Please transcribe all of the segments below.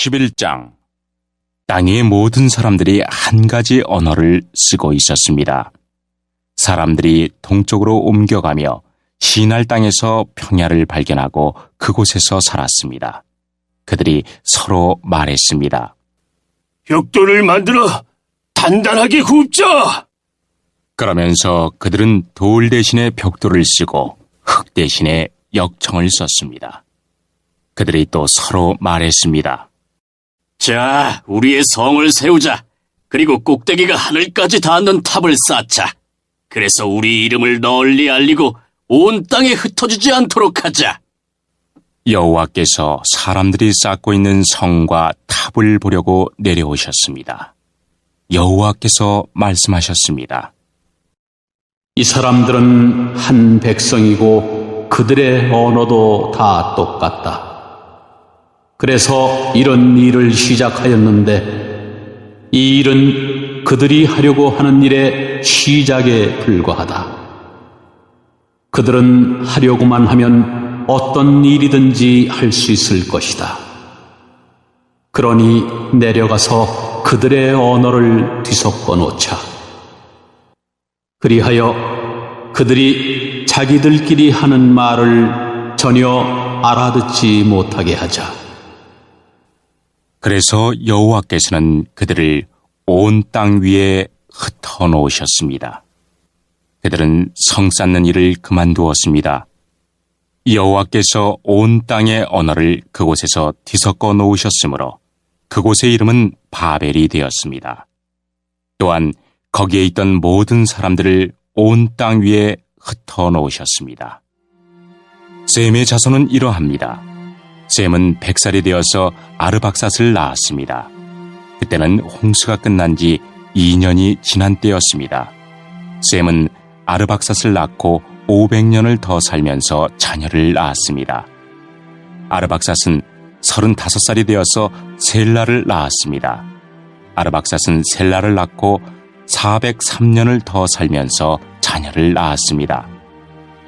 11장. 땅의 모든 사람들이 한 가지 언어를 쓰고 있었습니다. 사람들이 동쪽으로 옮겨가며 시날 땅에서 평야를 발견하고 그곳에서 살았습니다. 그들이 서로 말했습니다. 벽돌을 만들어 단단하게 굽자! 그러면서 그들은 돌 대신에 벽돌을 쓰고 흙 대신에 역청을 썼습니다. 그들이 또 서로 말했습니다. 자, 우리의 성을 세우자. 그리고 꼭대기가 하늘까지 닿는 탑을 쌓자. 그래서 우리 이름을 널리 알리고 온 땅에 흩어지지 않도록 하자. 여호와께서 사람들이 쌓고 있는 성과 탑을 보려고 내려오셨습니다. 여호와께서 말씀하셨습니다. 이 사람들은 한 백성이고 그들의 언어도 다 똑같다. 그래서 이런 일을 시작하였는데 이 일은 그들이 하려고 하는 일의 시작에 불과하다. 그들은 하려고만 하면 어떤 일이든지 할 수 있을 것이다. 그러니 내려가서 그들의 언어를 뒤섞어 놓자. 그리하여 그들이 자기들끼리 하는 말을 전혀 알아듣지 못하게 하자. 그래서 여호와께서는 그들을 온 땅 위에 흩어 놓으셨습니다. 그들은 성 쌓는 일을 그만두었습니다. 여호와께서 온 땅의 언어를 그곳에서 뒤섞어 놓으셨으므로 그곳의 이름은 바벨이 되었습니다. 또한 거기에 있던 모든 사람들을 온 땅 위에 흩어 놓으셨습니다. 셈의 자손은 이러합니다. 셈은 100살이 되어서 아르박삿을 낳았습니다. 그때는 홍수가 끝난 지 2년이 지난 때였습니다. 셈은 아르박삿을 낳고 500년을 더 살면서 자녀를 낳았습니다. 아르박삿은 35살이 되어서 셀라를 낳았습니다. 아르박삿은 셀라를 낳고 403년을 더 살면서 자녀를 낳았습니다.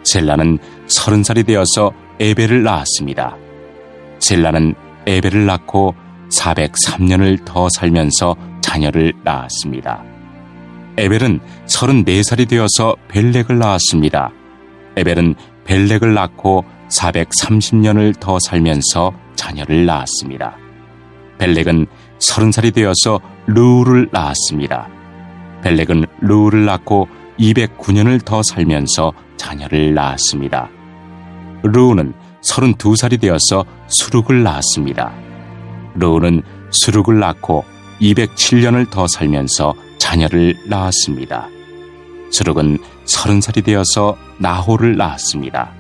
셀라는 30살이 되어서 에벨을 낳았습니다. 셀라는 에벨을 낳고 403년을 더 살면서 자녀를 낳았습니다. 에벨은 34살이 되어서 벨렉을 낳았습니다. 에벨은 벨렉을 낳고 430년을 더 살면서 자녀를 낳았습니다. 벨렉은 30살이 되어서 르우를 낳았습니다. 벨렉은 르우를 낳고 209년을 더 살면서 자녀를 낳았습니다. 르우는 32살이 되어서 수룩을 낳았습니다. 르우는 수룩을 낳고 207년을 더 살면서 자녀를 낳았습니다. 수룩은 30살이 되어서 나홀을 낳았습니다.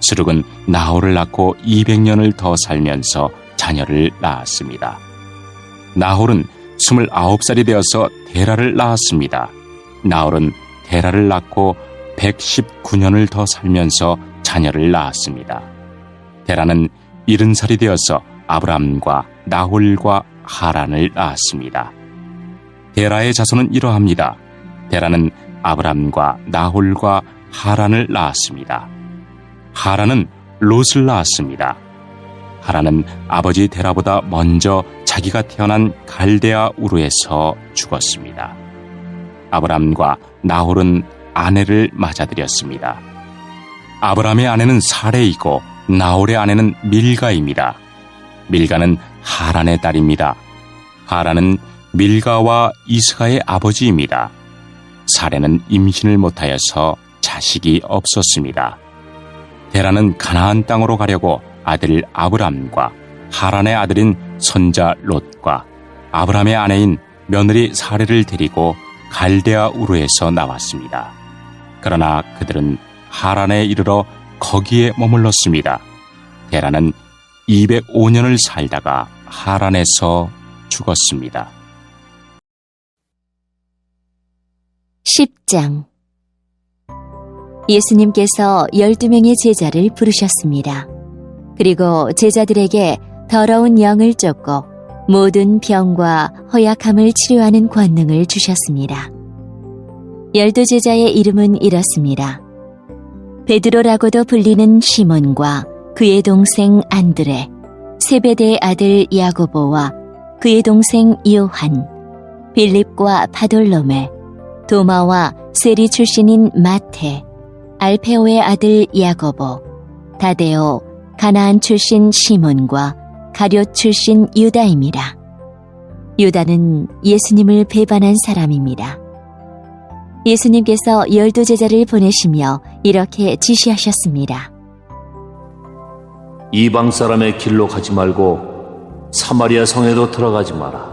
수룩은 나홀을 낳고 200년을 더 살면서 자녀를 낳았습니다. 나홀은 29살이 되어서 데라를 낳았습니다. 나홀은 데라를 낳고 119년을 더 살면서 자녀를 낳았습니다. 데라는 70살이 되어서 아브람과 나홀과 하란을 낳았습니다. 데라의 자손은 이러합니다. 데라는 아브람과 나홀과 하란을 낳았습니다. 하란은 롯을 낳았습니다. 하란은 아버지 데라보다 먼저 자기가 태어난 갈대아 우르에서 죽었습니다. 아브람과 나홀은 아내를 맞아들였습니다. 아브람의 아내는 사레이고 나홀의 아내는 밀가입니다. 밀가는 하란의 딸입니다. 하란은 밀가와 이스가의 아버지입니다. 사레는 임신을 못하여서 자식이 없었습니다. 데라는 가나안 땅으로 가려고 아들 아브람과 하란의 아들인 손자 롯과 아브람의 아내인 며느리 사레를 데리고 갈대아 우르에서 나왔습니다. 그러나 그들은 하란에 이르러 거기에 머물렀습니다. 데라는 205년을 살다가 하란에서 죽었습니다. 10장. 예수님께서 12명의 제자를 부르셨습니다. 그리고 제자들에게 더러운 영을 쫓고 모든 병과 허약함을 치료하는 권능을 주셨습니다. 12제자의 이름은 이렇습니다. 베드로라고도 불리는 시몬과 그의 동생 안드레, 세베대의 아들 야고보와 그의 동생 요한, 빌립과 바돌로메, 도마와 세리 출신인 마테, 알페오의 아들 야고보, 다데오, 가나안 출신 시몬과 가룟 출신 유다입니다. 유다는 예수님을 배반한 사람입니다. 예수님께서 12 제자를 보내시며 이렇게 지시하셨습니다. 이방 사람의 길로 가지 말고 사마리아 성에도 들어가지 마라.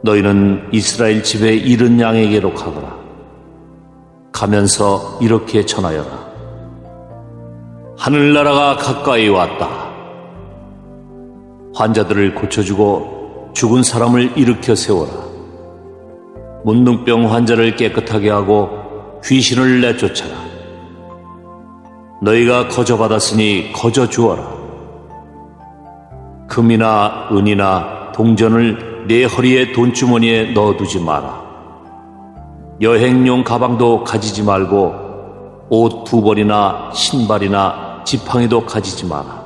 너희는 이스라엘 집에 잃은 양에게로 가거라. 가면서 이렇게 전하여라. 하늘나라가 가까이 왔다. 환자들을 고쳐주고 죽은 사람을 일으켜 세워라. 문둥병 환자를 깨끗하게 하고 귀신을 내쫓아라. 너희가 거저받았으니 거저 주어라. 금이나 은이나 동전을 내 허리에 돈주머니에 넣어두지 마라. 여행용 가방도 가지지 말고 옷 2벌이나 신발이나 지팡이도 가지지 마라.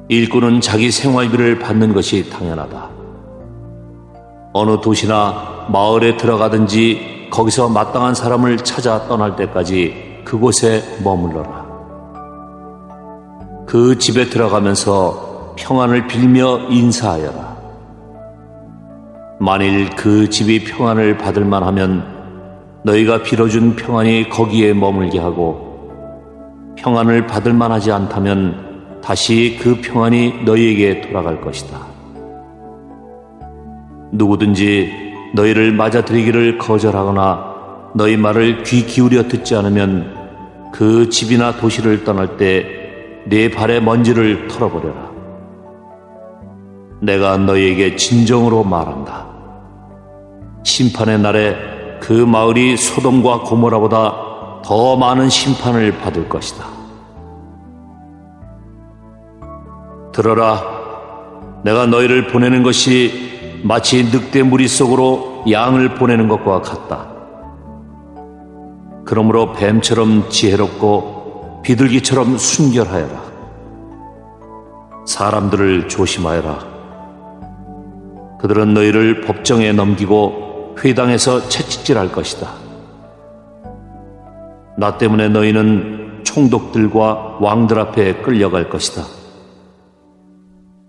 일꾼은 자기 생활비를 받는 것이 당연하다. 어느 도시나 마을에 들어가든지 거기서 마땅한 사람을 찾아 떠날 때까지 그곳에 머물러라. 그 집에 들어가면서 평안을 빌며 인사하여라. 만일 그 집이 평안을 받을 만하면 너희가 빌어준 평안이 거기에 머물게 하고, 평안을 받을 만하지 않다면 다시 그 평안이 너희에게 돌아갈 것이다. 누구든지 너희를 맞아들이기를 거절하거나 너희 말을 귀 기울여 듣지 않으면 그 집이나 도시를 떠날 때 네 발의 먼지를 털어버려라. 내가 너희에게 진정으로 말한다. 심판의 날에 그 마을이 소돔과 고모라보다 더 많은 심판을 받을 것이다. 들어라. 내가 너희를 보내는 것이 마치 늑대 무리 속으로 양을 보내는 것과 같다. 그러므로 뱀처럼 지혜롭고 비둘기처럼 순결하여라. 사람들을 조심하여라. 그들은 너희를 법정에 넘기고 회당에서 채찍질할 것이다. 나 때문에 너희는 총독들과 왕들 앞에 끌려갈 것이다.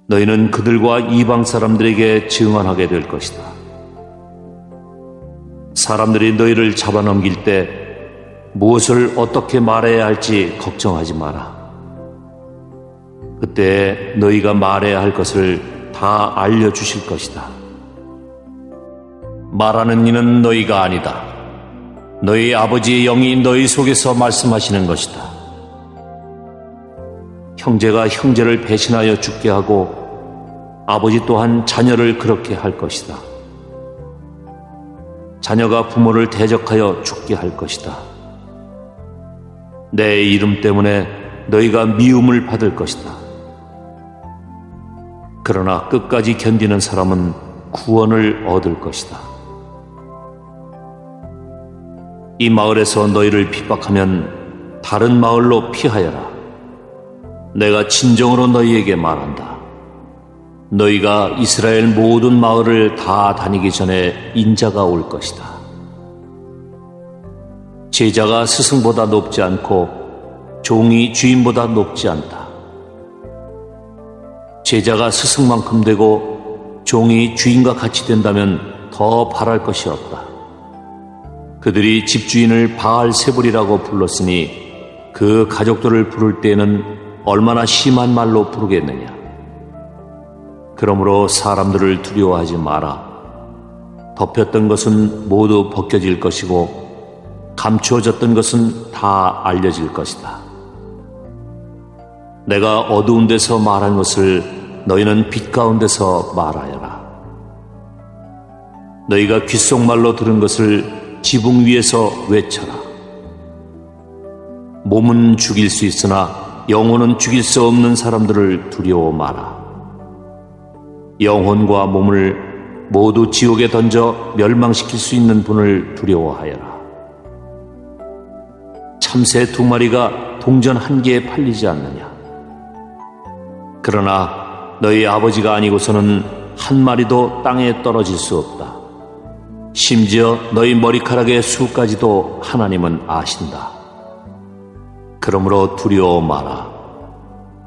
너희는 그들과 이방 사람들에게 증언하게 될 것이다. 사람들이 너희를 잡아넘길 때 무엇을 어떻게 말해야 할지 걱정하지 마라. 그때 너희가 말해야 할 것을 다 알려주실 것이다. 말하는 이는 너희가 아니다. 너희 아버지의 영이 너희 속에서 말씀하시는 것이다. 형제가 형제를 배신하여 죽게 하고 아버지 또한 자녀를 그렇게 할 것이다. 자녀가 부모를 대적하여 죽게 할 것이다. 내 이름 때문에 너희가 미움을 받을 것이다. 그러나 끝까지 견디는 사람은 구원을 얻을 것이다. 이 마을에서 너희를 핍박하면 다른 마을로 피하여라. 내가 진정으로 너희에게 말한다. 너희가 이스라엘 모든 마을을 다 다니기 전에 인자가 올 것이다. 제자가 스승보다 높지 않고 종이 주인보다 높지 않다. 제자가 스승만큼 되고 종이 주인과 같이 된다면 더 바랄 것이 없다. 그들이 집주인을 바알세불이라고 불렀으니 그 가족들을 부를 때에는 얼마나 심한 말로 부르겠느냐. 그러므로 사람들을 두려워하지 마라. 덮였던 것은 모두 벗겨질 것이고 감추어졌던 것은 다 알려질 것이다. 내가 어두운 데서 말한 것을 너희는 빛 가운데서 말하여라. 너희가 귓속말로 들은 것을 지붕 위에서 외쳐라. 몸은 죽일 수 있으나 영혼은 죽일 수 없는 사람들을 두려워 마라. 영혼과 몸을 모두 지옥에 던져 멸망시킬 수 있는 분을 두려워하여라. 참새 2마리가 동전 1개에 팔리지 않느냐. 그러나 너희 아버지가 아니고서는 한 마리도 땅에 떨어질 수 없다. 심지어 너희 머리카락의 수까지도 하나님은 아신다. 그러므로 두려워 마라.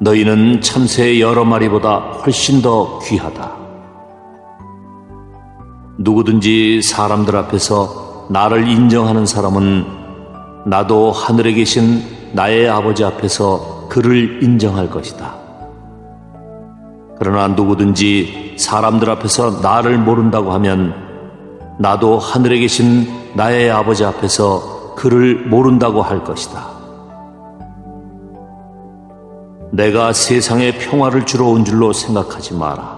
너희는 참새 여러 마리보다 훨씬 더 귀하다. 누구든지 사람들 앞에서 나를 인정하는 사람은 나도 하늘에 계신 나의 아버지 앞에서 그를 인정할 것이다. 그러나 누구든지 사람들 앞에서 나를 모른다고 하면 나도 하늘에 계신 나의 아버지 앞에서 그를 모른다고 할 것이다. 내가 세상에 평화를 주러 온 줄로 생각하지 마라.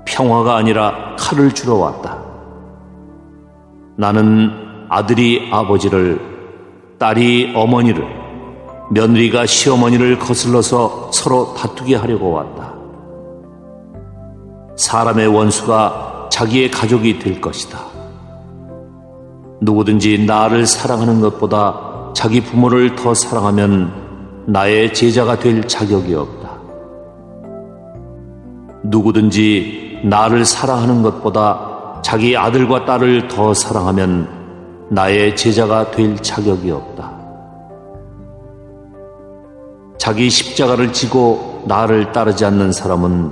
평화가 아니라 칼을 주러 왔다. 나는 아들이 아버지를, 딸이 어머니를, 며느리가 시어머니를 거슬러서 서로 다투게 하려고 왔다. 사람의 원수가 자기의 가족이 될 것이다. 누구든지 나를 사랑하는 것보다 자기 부모를 더 사랑하면 나의 제자가 될 자격이 없다. 누구든지 나를 사랑하는 것보다 자기 아들과 딸을 더 사랑하면 나의 제자가 될 자격이 없다. 자기 십자가를 지고 나를 따르지 않는 사람은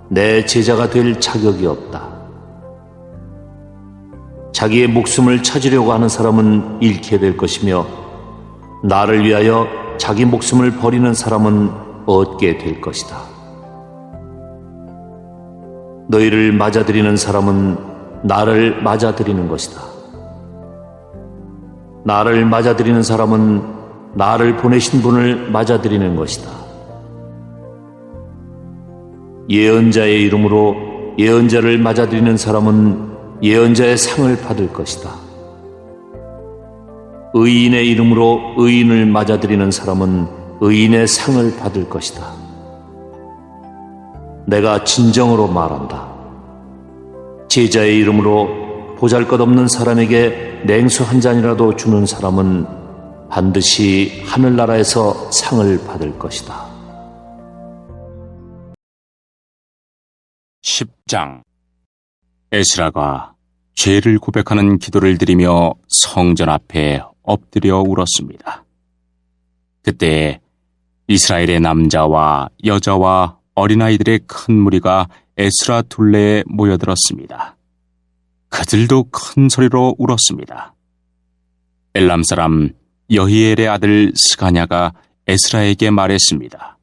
내 제자가 될 자격이 없다. 자기의 목숨을 찾으려고 하는 사람은 잃게 될 것이며 나를 위하여 자기 목숨을 버리는 사람은 얻게 될 것이다. 너희를 맞아들이는 사람은 나를 맞아들이는 것이다. 나를 맞아들이는 사람은 나를 보내신 분을 맞아들이는 것이다. 예언자의 이름으로 예언자를 맞아들이는 사람은 예언자의 상을 받을 것이다. 의인의 이름으로 의인을 맞아들이는 사람은 의인의 상을 받을 것이다. 내가 진정으로 말한다. 제자의 이름으로 보잘것없는 사람에게 냉수 한 잔이라도 주는 사람은 반드시 하늘나라에서 상을 받을 것이다. 10장. 에스라가 죄를 고백하는 기도를 드리며 성전 앞에 엎드려 울었습니다. 그때 이스라엘의 남자와 여자와 어린아이들의 큰 무리가 에스라 둘레에 모여들었습니다. 그들도 큰 소리로 울었습니다. 엘람 사람 여히엘의 아들 스가냐가 에스라에게 말했습니다.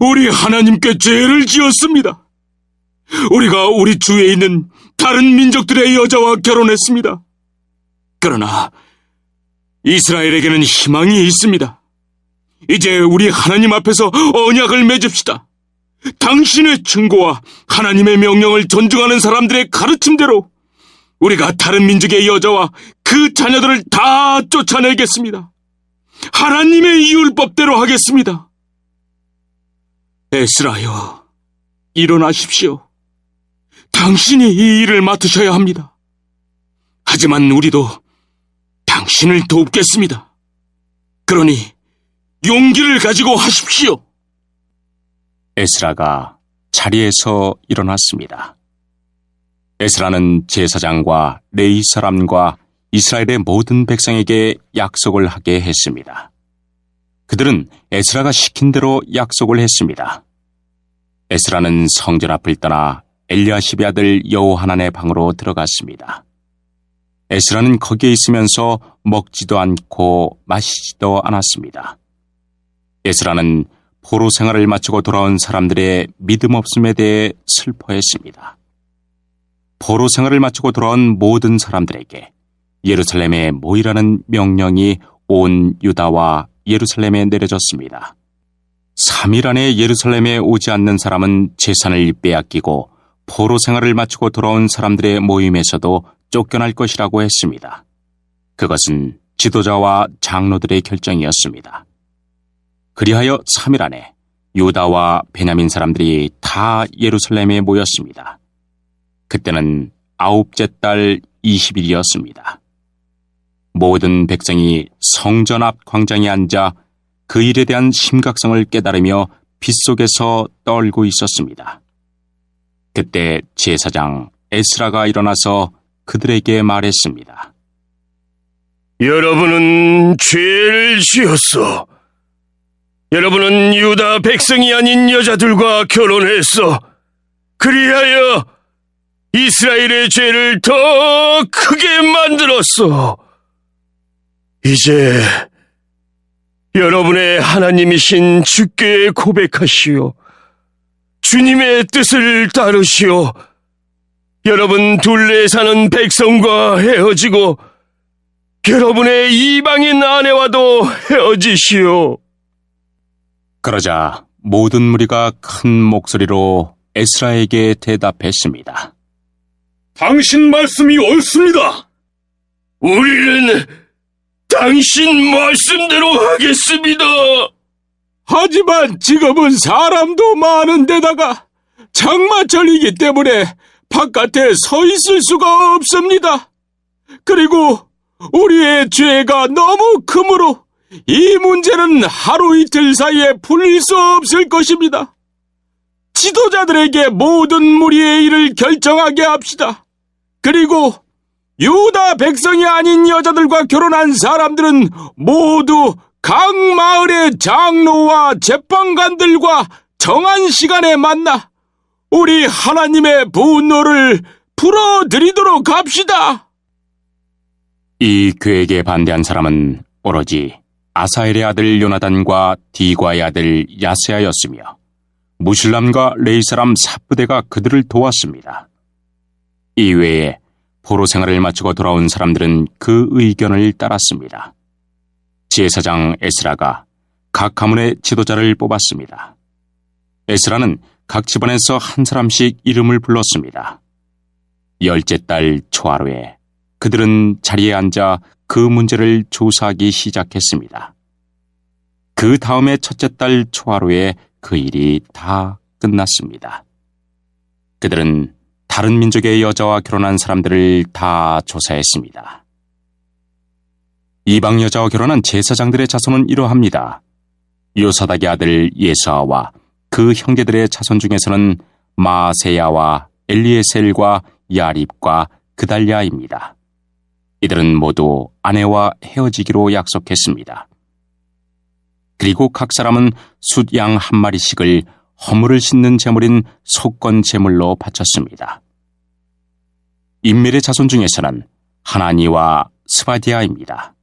우리 하나님께 죄를 지었습니다. 우리가 우리 주위에 있는 다른 민족들의 여자와 결혼했습니다. 그러나 이스라엘에게는 희망이 있습니다. 이제 우리 하나님 앞에서 언약을 맺읍시다. 당신의 증거와 하나님의 명령을 존중하는 사람들의 가르침대로 우리가 다른 민족의 여자와 그 자녀들을 다 쫓아내겠습니다. 하나님의 율법대로 하겠습니다. 에스라여, 일어나십시오. 당신이 이 일을 맡으셔야 합니다. 하지만 우리도 당신을 돕겠습니다. 그러니 용기를 가지고 하십시오. 에스라가 자리에서 일어났습니다. 에스라는 제사장과 레위 사람과 이스라엘의 모든 백성에게 약속을 하게 했습니다. 그들은 에스라가 시킨 대로 약속을 했습니다. 에스라는 성전 앞을 떠나 엘리야십의 아들 여호하난의 방으로 들어갔습니다. 에스라는 거기에 있으면서 먹지도 않고 마시지도 않았습니다. 에스라는 포로 생활을 마치고 돌아온 사람들의 믿음 없음에 대해 슬퍼했습니다. 포로 생활을 마치고 돌아온 모든 사람들에게 예루살렘에 모이라는 명령이 온 유다와 예루살렘에 내려졌습니다. 3일 안에 예루살렘에 오지 않는 사람은 재산을 빼앗기고 포로 생활을 마치고 돌아온 사람들의 모임에서도 쫓겨날 것이라고 했습니다. 그것은 지도자와 장로들의 결정이었습니다. 그리하여 3일 안에 유다와 베냐민 사람들이 다 예루살렘에 모였습니다. 그때는 9째 달 20일이었습니다. 모든 백성이 성전 앞 광장에 앉아 그 일에 대한 심각성을 깨달으며 빗속에서 떨고 있었습니다. 그때 제사장 에스라가 일어나서 그들에게 말했습니다. 여러분은 죄를 지었어. 여러분은 유다 백성이 아닌 여자들과 결혼했어. 그리하여 이스라엘의 죄를 더 크게 만들었어. 이제 여러분의 하나님이신 주께 고백하시오. 주님의 뜻을 따르시오. 여러분 둘레 사는 백성과 헤어지고 여러분의 이방인 아내와도 헤어지시오. 그러자 모든 무리가 큰 목소리로 에스라에게 대답했습니다. 당신 말씀이 옳습니다. 우리는 당신 말씀대로 하겠습니다. 하지만 지금은 사람도 많은 데다가 장마철이기 때문에 바깥에 서 있을 수가 없습니다. 그리고 우리의 죄가 너무 크므로 이 문제는 하루 이틀 사이에 풀릴 수 없을 것입니다. 지도자들에게 모든 무리의 일을 결정하게 합시다. 그리고 유다 백성이 아닌 여자들과 결혼한 사람들은 모두 각 마을의 장로와 재판관들과 정한 시간에 만나 우리 하나님의 분노를 풀어드리도록 합시다. 이 계획에 반대한 사람은 오로지 아사엘의 아들 요나단과 디과의 아들 야세아였으며 무실람과 레이 사람 삽부대가 그들을 도왔습니다. 이외에 포로 생활을 마치고 돌아온 사람들은 그 의견을 따랐습니다. 제사장 에스라가 각 가문의 지도자를 뽑았습니다. 에스라는 각 집안에서 한 사람씩 이름을 불렀습니다. 10째 달 초하루에 그들은 자리에 앉아 그 문제를 조사하기 시작했습니다. 그 다음에 첫째 달 초하루에 그 일이 다 끝났습니다. 그들은 다른 민족의 여자와 결혼한 사람들을 다 조사했습니다. 이방 여자와 결혼한 제사장들의 자손은 이러합니다. 요사닥의 아들 예사와 그 형제들의 자손 중에서는 마세야와 엘리에셀과 야립과 그달랴입니다. 이들은 모두 아내와 헤어지기로 약속했습니다. 그리고 각 사람은 숫양 한 마리씩을 허물을 씻는 제물인 속건 제물로 바쳤습니다. 인멜의 자손 중에서는 하나니와 스바디아입니다.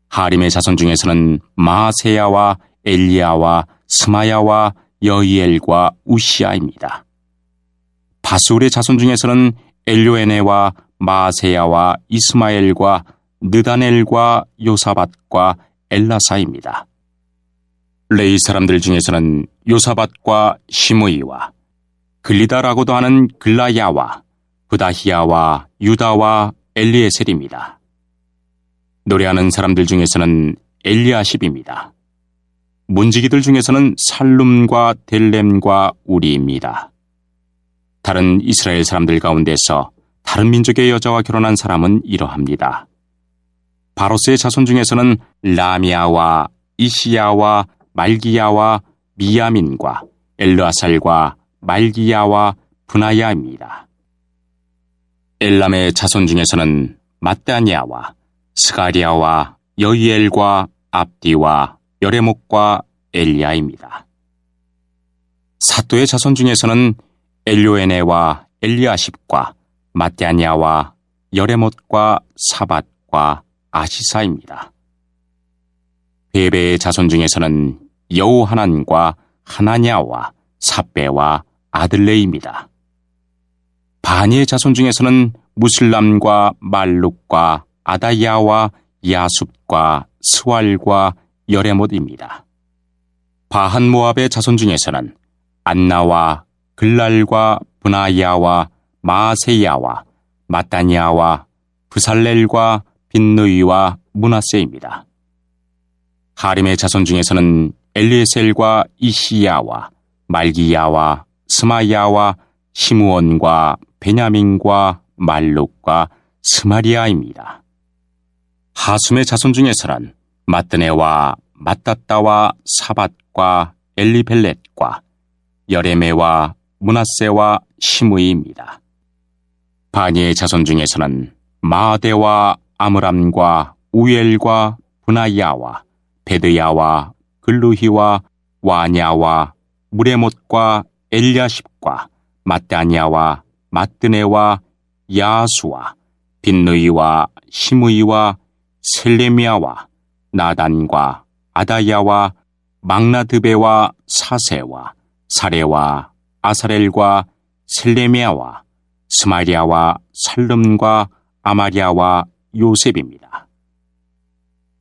하림의 자손 중에서는 마세야와 엘리야와 스마야와 여이엘과 우시아입니다. 바술의 자손 중에서는 엘요에네와 마세야와 이스마엘과 느다넬과 요사밧과 엘라사입니다. 레이 사람들 중에서는 요사밧과 시므이와 글리다라고도 하는 글라야와 부다히야와 유다와 엘리에셀입니다. 노래하는 사람들 중에서는 엘리아십입니다. 문지기들 중에서는 살룸과 델렘과 우리입니다. 다른 이스라엘 사람들 가운데서 다른 민족의 여자와 결혼한 사람은 이러합니다. 바로스의 자손 중에서는 라미아와 이시야와 말기야와 미야민과 엘르아살과 말기야와 분하야입니다. 엘람의 자손 중에서는 마따니아와 스가리아와 여이엘과 압디와 여레목과 엘리야입니다. 사또의 자손 중에서는 엘요에네와 엘리아십과 마따니아와 여레못과 사밧과 아시사입니다. 베베의 자손 중에서는 여호하난과 하나냐와 삽베와 아들레입니다. 바니의 자손 중에서는 무슬람과 말룩과 아다야와 야숲과 스왈과 여레못입니다. 바한 모압의 자손 중에서는 안나와 글랄과 분하야와 마세야와 마따니아와 브살렐과 빈누이와 문하세입니다. 하림의 자손 중에서는 엘리에셀과 이시야와 말기야와 스마야와 시므온과 베냐민과 말룩과 스마리아입니다. 하숨의 자손 중에서는 마뜨네와 마따따와 사밧과 엘리벨렛과 여레메와 므낫세와 시므이입니다. 바니의 자손 중에서는 마아데와 아므람과 우엘과 브나야와 베드야와 글루히와 와냐와 무레못과 엘야십과 마따냐와 마뜨네와 야수와 빈느이와 시므이와 셀레미야와 나단과 아다야와 막나드베와 사세와 사레와 아사렐과 셀레미야와 스마리아와 살름과 아마리아와 요셉입니다.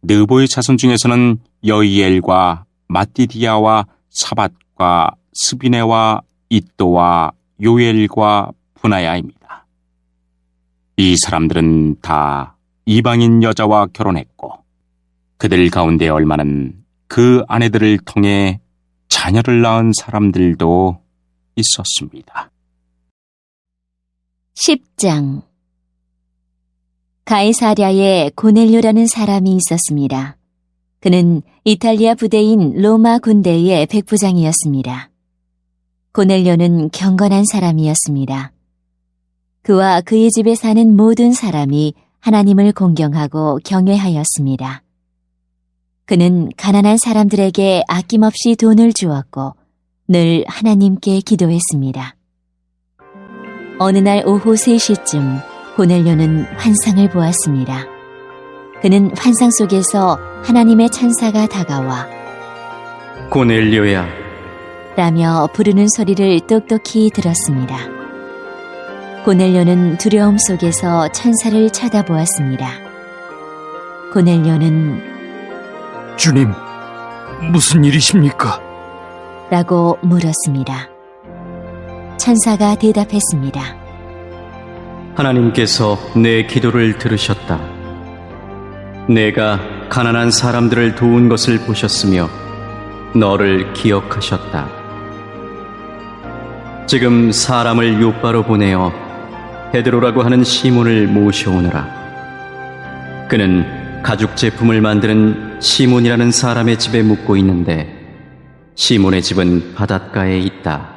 느보의 자손 중에서는 여이엘과 마띠디아와 사밧과 스비네와 이또와 요엘과 분하야입니다. 이 사람들은 다 이방인 여자와 결혼했고 그들 가운데 얼마는 그 아내들을 통해 자녀를 낳은 사람들도 있었습니다. 10장 가이사랴에 고넬료라는 사람이 있었습니다. 그는 이탈리아 부대인 로마 군대의 백부장이었습니다. 고넬료는 경건한 사람이었습니다. 그와 그의 집에 사는 모든 사람이 하나님을 공경하고 경외하였습니다. 그는 가난한 사람들에게 아낌없이 돈을 주었고 늘 하나님께 기도했습니다. 어느 날 오후 3시쯤 고넬료는 환상을 보았습니다. 그는 환상 속에서 하나님의 천사가 다가와 고넬료야, 라며 부르는 소리를 똑똑히 들었습니다. 고넬료는 두려움 속에서 천사를 쳐다보았습니다. 고넬료는 주님, 무슨 일이십니까? 라고 물었습니다. 천사가 대답했습니다. 하나님께서 내 기도를 들으셨다. 내가 가난한 사람들을 도운 것을 보셨으며 너를 기억하셨다. 지금 사람을 요바로 보내어 베드로라고 하는 시몬을 모셔오느라. 그는 가죽 제품을 만드는 시몬이라는 사람의 집에 묵고 있는데 시몬의 집은 바닷가에 있다.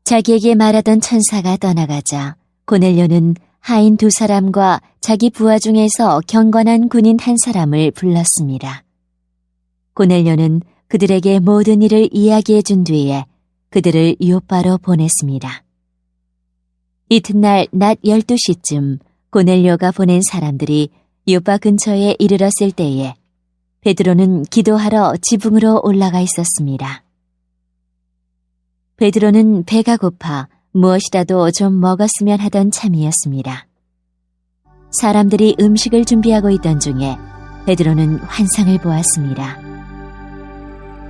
자기에게 말하던 천사가 떠나가자 고넬료는 하인 2사람과 자기 부하 중에서 경건한 군인 1사람을 불렀습니다. 고넬료는 그들에게 모든 일을 이야기해 준 뒤에 그들을 요바로 보냈습니다. 이튿날 낮 12시쯤 고넬료가 보낸 사람들이 요바 근처에 이르렀을 때에 베드로는 기도하러 지붕으로 올라가 있었습니다. 베드로는 배가 고파 무엇이라도 좀 먹었으면 하던 참이었습니다. 사람들이 음식을 준비하고 있던 중에 베드로는 환상을 보았습니다.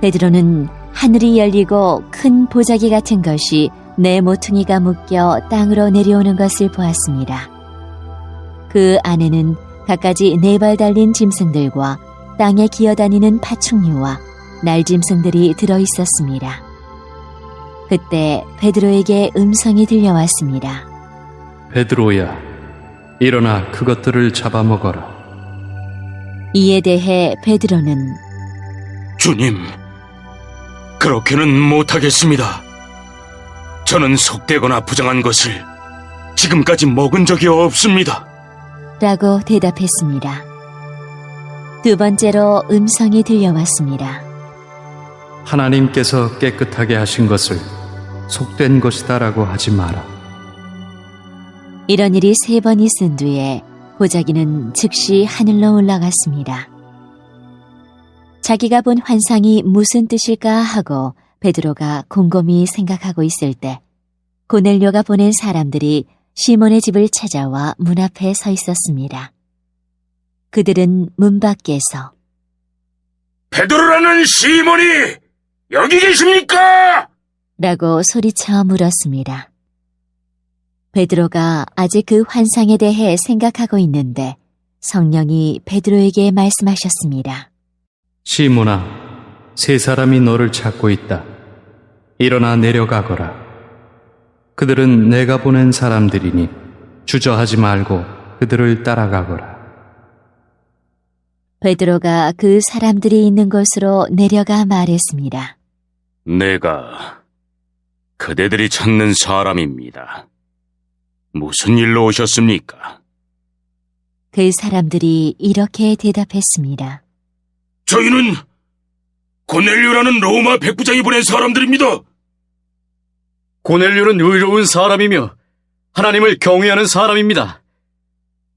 베드로는 하늘이 열리고 큰 보자기 같은 것이 네 모퉁이가 묶여 땅으로 내려오는 것을 보았습니다. 그 안에는 갖가지 4발 달린 짐승들과 땅에 기어다니는 파충류와 날짐승들이 들어있었습니다. 그때 베드로에게 음성이 들려왔습니다. 베드로야, 일어나 그것들을 잡아먹어라. 이에 대해 베드로는 주님, 그렇게는 못하겠습니다. 저는 속되거나 부정한 것을 지금까지 먹은 적이 없습니다. 라고 대답했습니다. 2번째로 음성이 들려왔습니다. 하나님께서 깨끗하게 하신 것을 속된 것이다라고 하지 마라. 이런 일이 3번 있은 뒤에 보자기는 즉시 하늘로 올라갔습니다. 자기가 본 환상이 무슨 뜻일까 하고 베드로가 곰곰이 생각하고 있을 때 고넬료가 보낸 사람들이 시몬의 집을 찾아와 문 앞에 서 있었습니다. 그들은 문 밖에서 베드로라는 시몬이 여기 계십니까? 라고 소리쳐 물었습니다. 베드로가 아직 그 환상에 대해 생각하고 있는데 성령이 베드로에게 말씀하셨습니다. 시몬아, 3사람이 너를 찾고 있다. 일어나 내려가거라. 그들은 내가 보낸 사람들이니 주저하지 말고 그들을 따라가거라. 베드로가 그 사람들이 있는 곳으로 내려가 말했습니다. 내가 그대들이 찾는 사람입니다. 무슨 일로 오셨습니까? 그 사람들이 이렇게 대답했습니다. 저희는 고넬료라는 로마 백부장이 보낸 사람들입니다. 고넬료는 의로운 사람이며 하나님을 경외하는 사람입니다.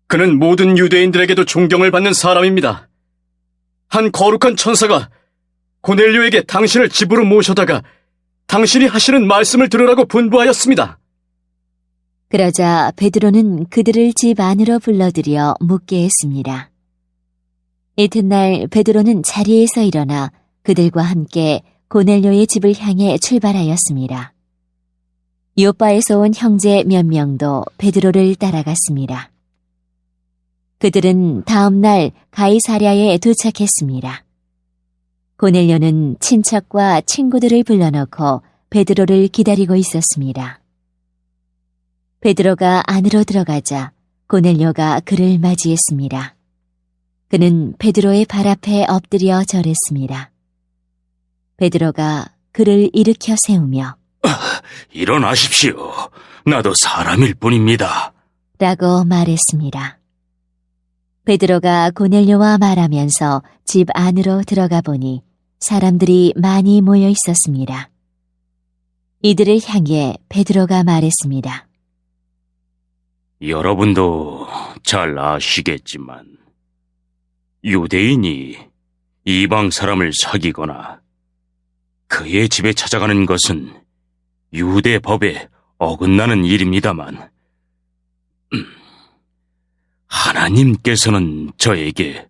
그는 모든 유대인들에게도 존경을 받는 사람입니다. 한 거룩한 천사가 고넬료에게 당신을 집으로 모셔다가 당신이 하시는 말씀을 들으라고 분부하였습니다. 그러자 베드로는 그들을 집 안으로 불러들여 묻게 했습니다. 이튿날 베드로는 자리에서 일어나 그들과 함께 고넬료의 집을 향해 출발하였습니다. 요빠에서 온 형제 몇 명도 베드로를 따라갔습니다. 그들은 다음 날 가이사랴에 도착했습니다. 고넬료는 친척과 친구들을 불러놓고 베드로를 기다리고 있었습니다. 베드로가 안으로 들어가자 고넬료가 그를 맞이했습니다. 그는 베드로의 발 앞에 엎드려 절했습니다. 베드로가 그를 일으켜 세우며 일어나십시오. 나도 사람일 뿐입니다. 라고 말했습니다. 베드로가 고넬료와 말하면서 집 안으로 들어가 보니 사람들이 많이 모여 있었습니다. 이들을 향해 베드로가 말했습니다. 여러분도 잘 아시겠지만 유대인이 이방 사람을 사귀거나 그의 집에 찾아가는 것은 유대 법에 어긋나는 일입니다만 하나님께서는 저에게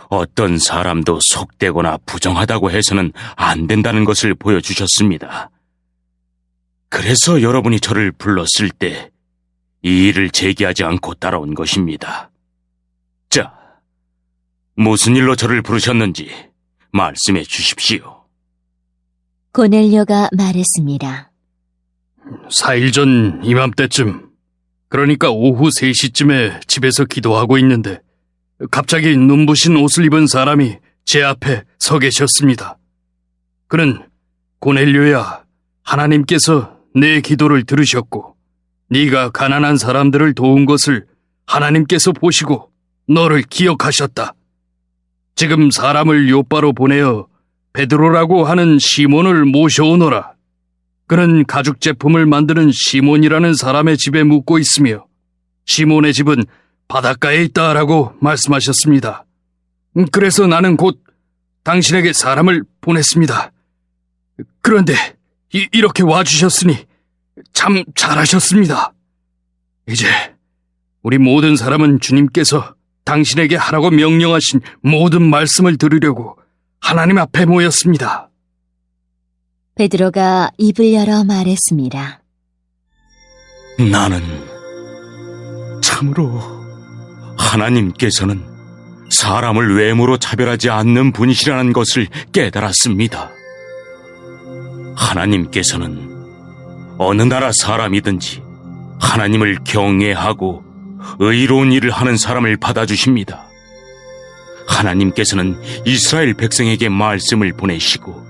어떤 사람도 속되거나 부정하다고 해서는 안 된다는 것을 보여주셨습니다. 그래서 여러분이 저를 불렀을 때 이 일을 제기하지 않고 따라온 것입니다. 자, 무슨 일로 저를 부르셨는지 말씀해 주십시오. 고넬료가 말했습니다. 4일 전 이맘때쯤, 그러니까 오후 3시쯤에 집에서 기도하고 있는데 갑자기 눈부신 옷을 입은 사람이 제 앞에 서 계셨습니다. 그는 고넬료야, 하나님께서 내 기도를 들으셨고 네가 가난한 사람들을 도운 것을 하나님께서 보시고 너를 기억하셨다. 지금 사람을 요빠로 보내어 베드로라고 하는 시몬을 모셔오너라. 그는 가죽 제품을 만드는 시몬이라는 사람의 집에 묵고 있으며 시몬의 집은 바닷가에 있다라고 말씀하셨습니다. 그래서 나는 곧 당신에게 사람을 보냈습니다. 그런데 이렇게 와주셨으니 참 잘하셨습니다. 이제 우리 모든 사람은 주님께서 당신에게 하라고 명령하신 모든 말씀을 들으려고 하나님 앞에 모였습니다. 베드로가 입을 열어 말했습니다. 나는 참으로 하나님께서는 사람을 외모로 차별하지 않는 분이시라는 것을 깨달았습니다. 하나님께서는 어느 나라 사람이든지 하나님을 경외하고 의로운 일을 하는 사람을 받아주십니다. 하나님께서는 이스라엘 백성에게 말씀을 보내시고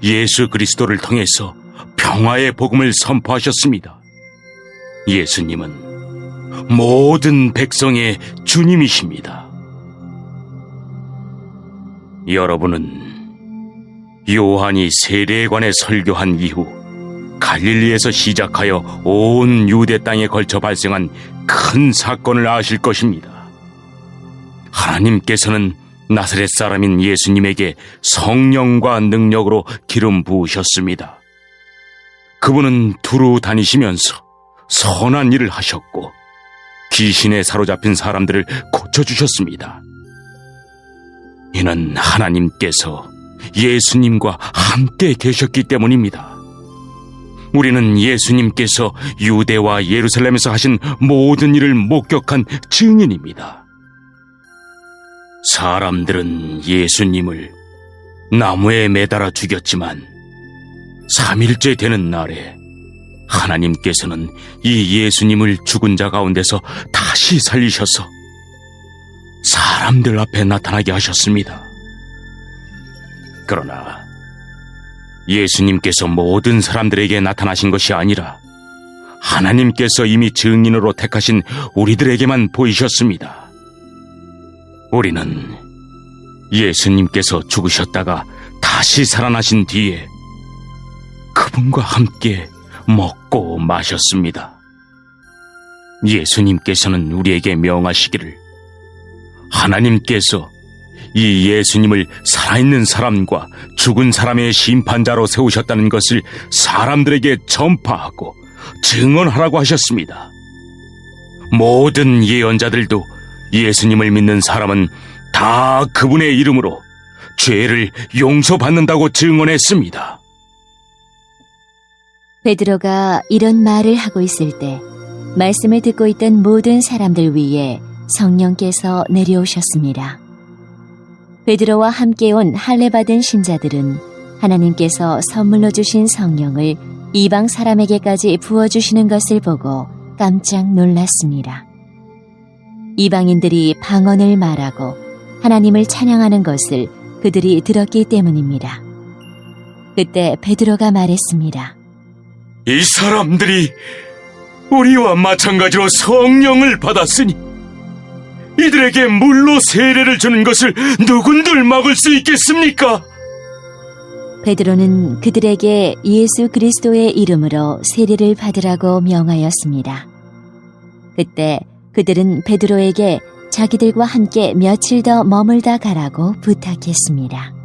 예수 그리스도를 통해서 평화의 복음을 선포하셨습니다. 예수님은 모든 백성의 주님이십니다. 여러분은 요한이 세례에 관해 설교한 이후 갈릴리에서 시작하여 온 유대 땅에 걸쳐 발생한 큰 사건을 아실 것입니다. 하나님께서는 나사렛 사람인 예수님에게 성령과 능력으로 기름 부으셨습니다. 그분은 두루 다니시면서 선한 일을 하셨고 귀신에 사로잡힌 사람들을 고쳐주셨습니다. 이는 하나님께서 예수님과 함께 계셨기 때문입니다. 우리는 예수님께서 유대와 예루살렘에서 하신 모든 일을 목격한 증인입니다. 사람들은 예수님을 나무에 매달아 죽였지만 3일째 되는 날에 하나님께서는 이 예수님을 죽은 자 가운데서 다시 살리셔서 사람들 앞에 나타나게 하셨습니다. 그러나 예수님께서 모든 사람들에게 나타나신 것이 아니라 하나님께서 이미 증인으로 택하신 우리들에게만 보이셨습니다. 우리는 예수님께서 죽으셨다가 다시 살아나신 뒤에 그분과 함께 먹고 마셨습니다. 예수님께서는 우리에게 명하시기를 하나님께서 이 예수님을 살아있는 사람과 죽은 사람의 심판자로 세우셨다는 것을 사람들에게 전파하고 증언하라고 하셨습니다. 모든 예언자들도 예수님을 믿는 사람은 다 그분의 이름으로 죄를 용서받는다고 증언했습니다. 베드로가 이런 말을 하고 있을 때 말씀을 듣고 있던 모든 사람들 위에 성령께서 내려오셨습니다. 베드로와 함께 온 할례받은 신자들은 하나님께서 선물로 주신 성령을 이방 사람에게까지 부어주시는 것을 보고 깜짝 놀랐습니다. 이방인들이 방언을 말하고 하나님을 찬양하는 것을 그들이 들었기 때문입니다. 그때 베드로가 말했습니다. 이 사람들이 우리와 마찬가지로 성령을 받았으니 이들에게 물로 세례를 주는 것을 누군들 막을 수 있겠습니까? 베드로는 그들에게 예수 그리스도의 이름으로 세례를 받으라고 명하였습니다. 그때 그들은 베드로에게 자기들과 함께 며칠 더 머물다 가라고 부탁했습니다.